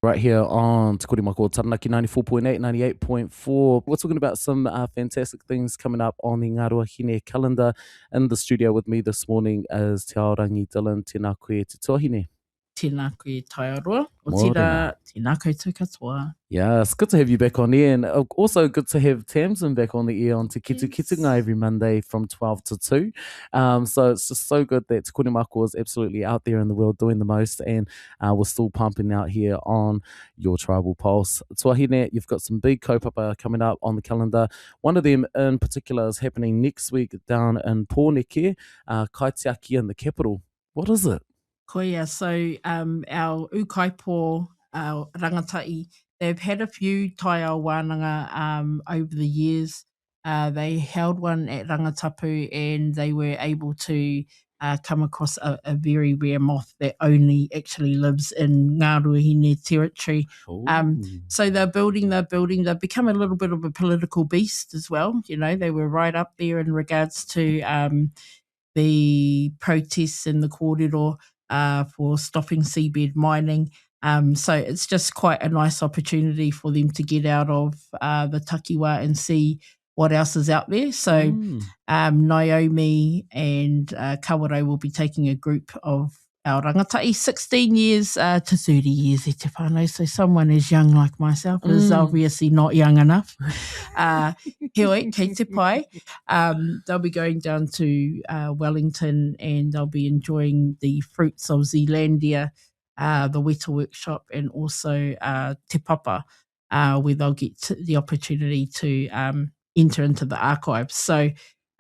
Right here on Te Mako Taranaki 94.8, 98.4. We're talking about some fantastic things coming up on the Ngāruahine calendar. In the studio with me this morning is Te Aorangi Dillion. Tēnā koe te tohine. Tēnā koe Taiaroa, o Morena. tēnā koutou katoa. Yeah, it's good to have you back on the air, and also good to have Tamsin back on the air on Te Kitu Kitunga every Monday from 12 to 2. So it's just so good that Te Mako is absolutely out there in the world doing the most, and we're still pumping out here on your Tribal Pulse. Tuahine, you've got some big kaupapa coming up on the calendar. One of them in particular is happening next week down in Pōneke, Kaitiaki in the capital. What is it? Koia, so our ukaipo, our rangatai, they've had a few taiao wānanga over the years. They held one at Rangatapu and they were able to come across a very rare moth that only actually lives in Ngāruahine territory. So they're building, they've become a little bit of a political beast as well. You know, they were right up there in regards to the protests in the kōrero for stopping seabed mining. So it's just quite a nice opportunity for them to get out of the takiwa and see what else is out there. So Naomi and Kaware will be taking a group of our rangatai, 16 years to 30 years e te whānau. So someone as young like myself is obviously not young enough. Heoi, kei te pai. They'll be going down to Wellington and they'll be enjoying the fruits of Zealandia, the Weta workshop, and also Te Papa, where they'll get the opportunity to enter into the archives. So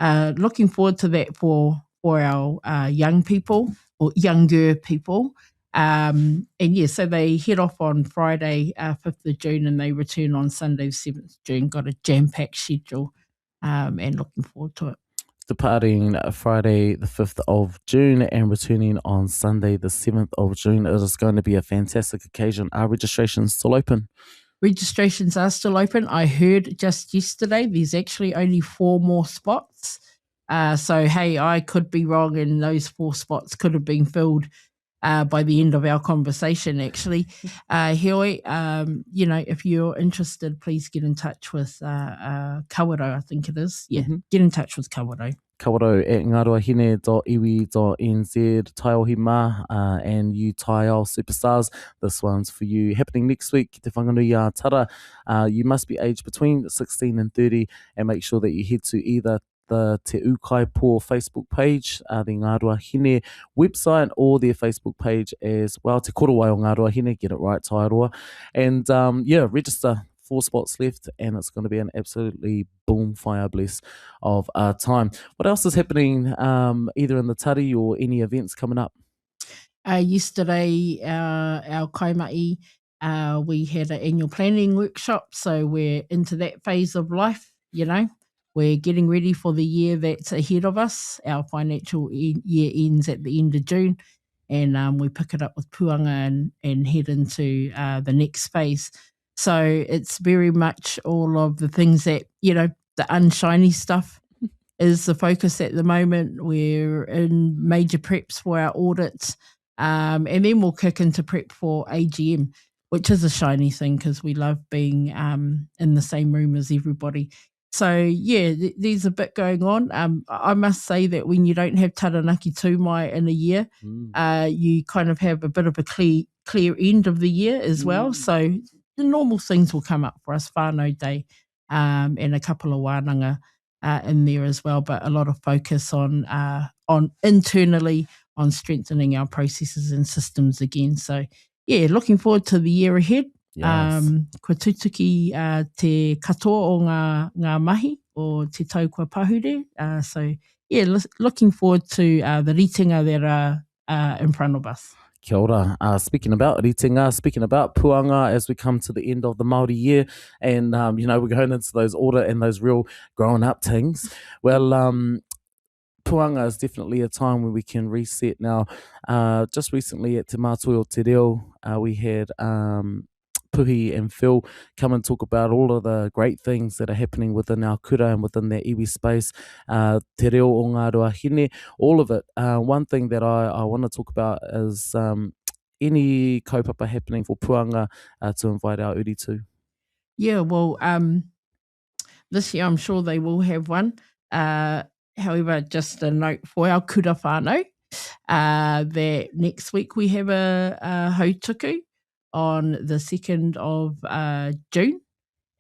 looking forward to that for our young people or younger people. And yeah, so they head off on Friday, 5th of June, and they return on Sunday, 7th of June. Got a jam-packed schedule and looking forward to it. Departing Friday the 5th of June and returning on Sunday the 7th of June. It is going to be a fantastic occasion. Are registrations still open? Registrations are still open. I heard just yesterday there's actually only 4 more spots. So, hey, I could be wrong and those 4 spots could have been filled by the end of our conversation, actually. Heoi, you know, if you're interested, please get in touch with Kawaro, I think it is. Yeah, get in touch with Kawaro. Kawaro at ngāruahine.iwi.nz, Taiohima, and you Taiao Superstars. This one's for you. Happening next week, Te Whanganui Tara. You must be aged between 16 and 30, and make sure that you head to either the Te Ukaipo Facebook page, the Ngāruahine website, or their Facebook page as well. Te Korowai o Ngāruahine, get it right, Taiaroa. And yeah, register. 4 spots left, and it's going to be an absolutely boom fire bless of time. What else is happening either in the tari or any events coming up? Yesterday, our kaimai, we had an annual planning workshop, so we're into that phase of life, you know. We're getting ready for the year that's ahead of us. Our financial year ends at the end of June, and we pick it up with puanga and head into the next phase. So it's very much all of the things that, you know, the unshiny stuff is the focus at the moment. We're in major preps for our audits, and then we'll kick into prep for AGM, which is a shiny thing because we love being in the same room as everybody. So, yeah, there's a bit going on. I must say that when you don't have Taranaki Tūmai in a year, you kind of have a bit of a clear end of the year as well. So the normal things will come up for us, whānau day, and a couple of wānanga in there as well, but a lot of focus on internally on strengthening our processes and systems again. So, yeah, looking forward to the year ahead. Yes. Kua tutuki te katoa o ngā mahi o te tau kua pahure. So, yeah, looking forward to the ritinga that are in front of us. Kia ora. Speaking about ritinga, speaking about puanga, as we come to the end of the Māori year, and you know, we're going into those audit and those real growing up things. Well, puanga is definitely a time when we can reset. Now, just recently at Te Mātui o Te Reo, we had Puhi and Phil come and talk about all of the great things that are happening within our kura and within that iwi space, Te Reo o Ngāruahine, all of it. One thing that I want to talk about is any kaupapa happening for puanga to invite our uri to? Yeah, well, this year I'm sure they will have one. However, just a note for our kura whānau, that next week we have a hautuku on the 2nd of June.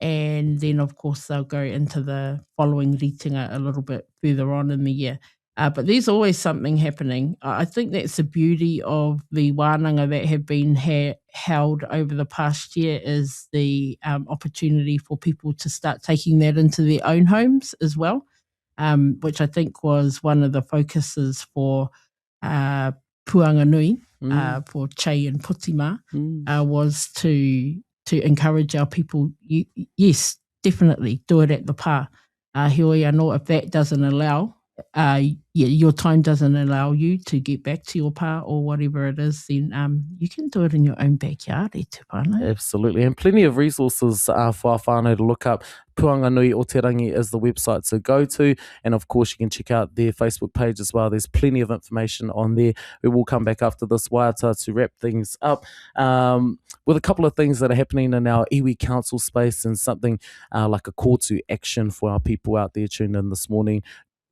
And then, of course, they'll go into the following ritinga a little bit further on in the year. But there's always something happening. I think that's the beauty of the wānanga that have been held over the past year is the opportunity for people to start taking that into their own homes as well, which I think was one of the focuses for Puanga Nui, for Che and Putima, was to encourage our people, yes, definitely do it at the pā. Heoi anō, if that doesn't allow, your time doesn't allow you to get back to your pā or whatever it is, then you can do it in your own backyard, e te whānau. Absolutely, and plenty of resources for our whānau to look up. Puanga Nui o Te Rangi is the website to go to, and of course you can check out their Facebook page as well. There's plenty of information on there. We will come back after this waiata to wrap things up with a couple of things that are happening in our iwi council space and something like a call to action for our people out there tuned in this morning.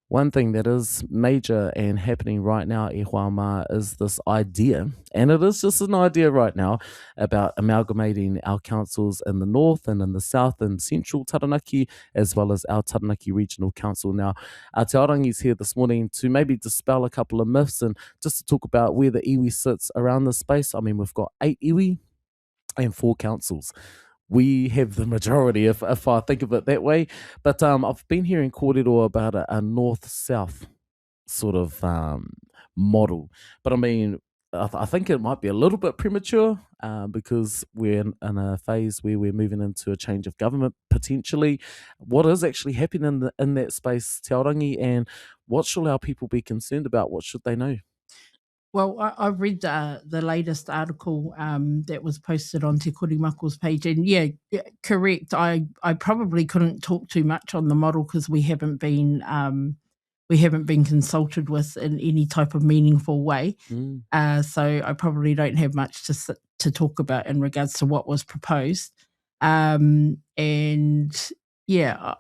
One thing that is major and happening right now, e whāma, is this idea, and it is just an idea right now, about amalgamating our councils in the north and in the south and central Taranaki, as well as our Taranaki Regional Council. Now, Te Aorangi's here this morning to maybe dispel a couple of myths and just to talk about where the iwi sits around the space. I mean, we've got 8 iwi and 4 councils. We have the majority, if I think of it that way. But I've been hearing kōrero about a north-south sort of model. But I mean, I think it might be a little bit premature because we're in a phase where we're moving into a change of government, potentially. What is actually happening in that space, Te Aorangi, and what should our people be concerned about? What should they know? Well, I read the latest article that was posted on Te Korimako's page, and yeah, correct. I probably couldn't talk too much on the model because we haven't been consulted with in any type of meaningful way. So I probably don't have much to talk about in regards to what was proposed. And yeah,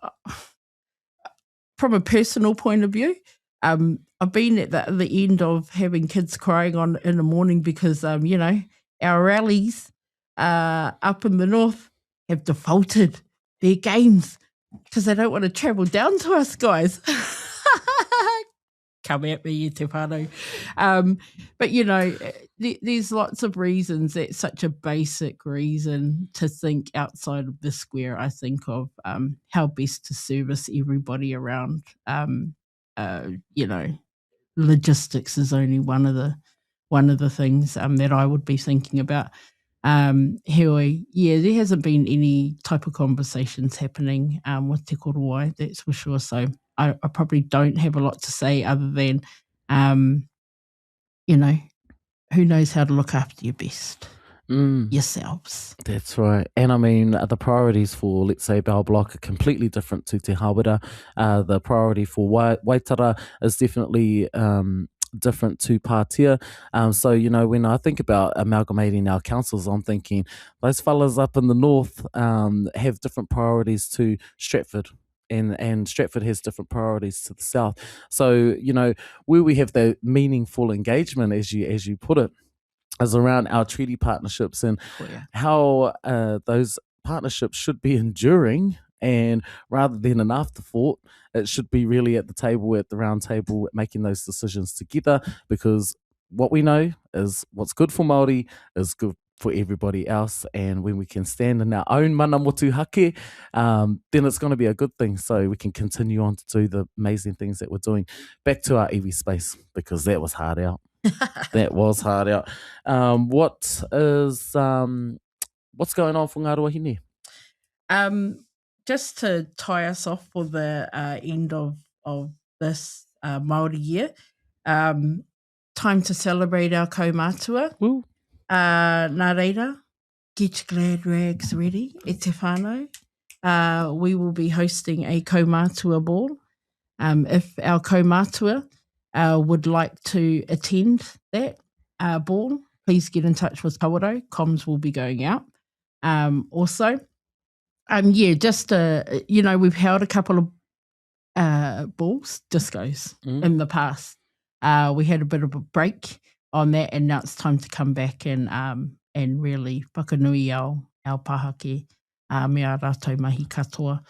from a personal point of view, I've been at the end of having kids crying in the morning because, our rallies up in the north have defaulted their games because they don't want to travel down to us, guys. Come at me, te whānau. But, there's lots of reasons. It's such a basic reason to think outside of the square, I think, of how best to service everybody around. Logistics is only one of the things that I would be thinking about. Heoi, there hasn't been any type of conversations happening with Te Korowai, that's for sure. So I probably don't have a lot to say other than, who knows how to look after your best. Yourselves. That's right. And I mean, the priorities for, let's say, Bell Block are completely different to Te Hawera. The priority for Waitara is definitely different to Pātea. So, when I think about amalgamating our councils, I'm thinking those fellas up in the north have different priorities to Stratford. And Stratford has different priorities to the south. So, where we have the meaningful engagement, as you put it, is around our treaty partnerships and how those partnerships should be enduring, and rather than an afterthought, it should be really at the round table, making those decisions together, because what we know is what's good for Māori is good for everybody else, and when we can stand in our own mana motuhake, then it's going to be a good thing, so we can continue on to do the amazing things that we're doing. Back to our iwi space, because that was hard out. That was hard out. What's going on for Ngāruahine? Just to tie us off for the end of this Māori year, time to celebrate our kaumātua. Nā reira, get your glad rags ready, e te whānau. We will be hosting a kaumātua ball. If our kaumātua would like to attend that ball, please get in touch with Kawarau. Comms will be going out. Also, we've held a couple of discos in the past. We had a bit of a break on that, and now it's time to come back and really whakanui our pahake me a rātou mahi katoa.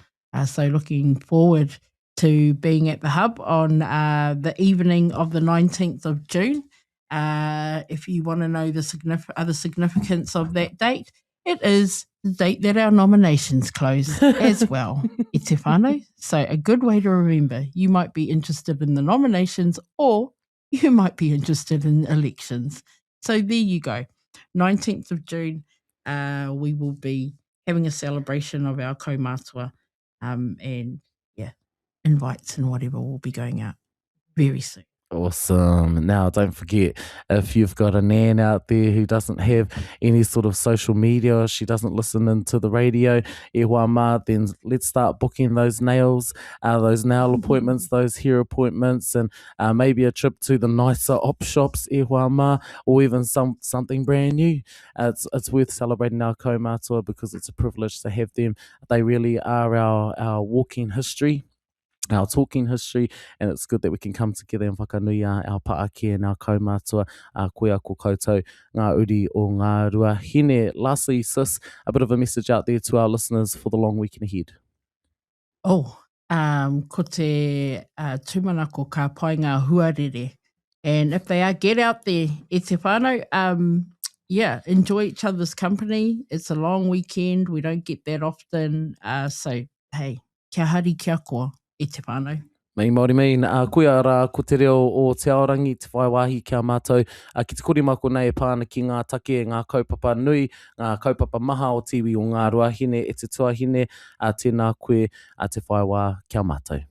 So looking forward to being at the Hub on the evening of the 19th of June. If you want to know the other significance of that date, it is the date that our nominations close as well. I te whānau. So a good way to remember. You might be interested in the nominations, or you might be interested in elections. So there you go. 19th of June, we will be having a celebration of our kaumātua, and invites and whatever will be going out very soon. Awesome. Now, don't forget, if you've got a nan out there who doesn't have any sort of social media, or she doesn't listen into the radio, then let's start booking those nails, those nail appointments, those hair appointments, and maybe a trip to the nicer op shops, or even something brand new. It's worth celebrating our kaumātua because it's a privilege to have them. They really are our walking history, our talking history, and it's good that we can come together and whakanui our paake and our kaumātua, koe ako koutou, ngā uri o Ngāruahine. Lastly, sis, a bit of a message out there to our listeners for the long weekend ahead. Ko te tūmanako ka pai ngā huarere. And if they are, get out there, e te whānau, enjoy each other's company. It's a long weekend. We don't get that often. So, hey, kia hari kia koa. I te whānau. Mei Māori mei, koe ara ko te reo o Te Aorangi, te whaiwahi kia mātou. Ki te kore mako nei pāna ki ngā take, ngā kaupapa nui, ngā kaupapa maha o tiwi o Ngāruahine, e te tuahine, tēnā koe, te whaiwā kia mātou.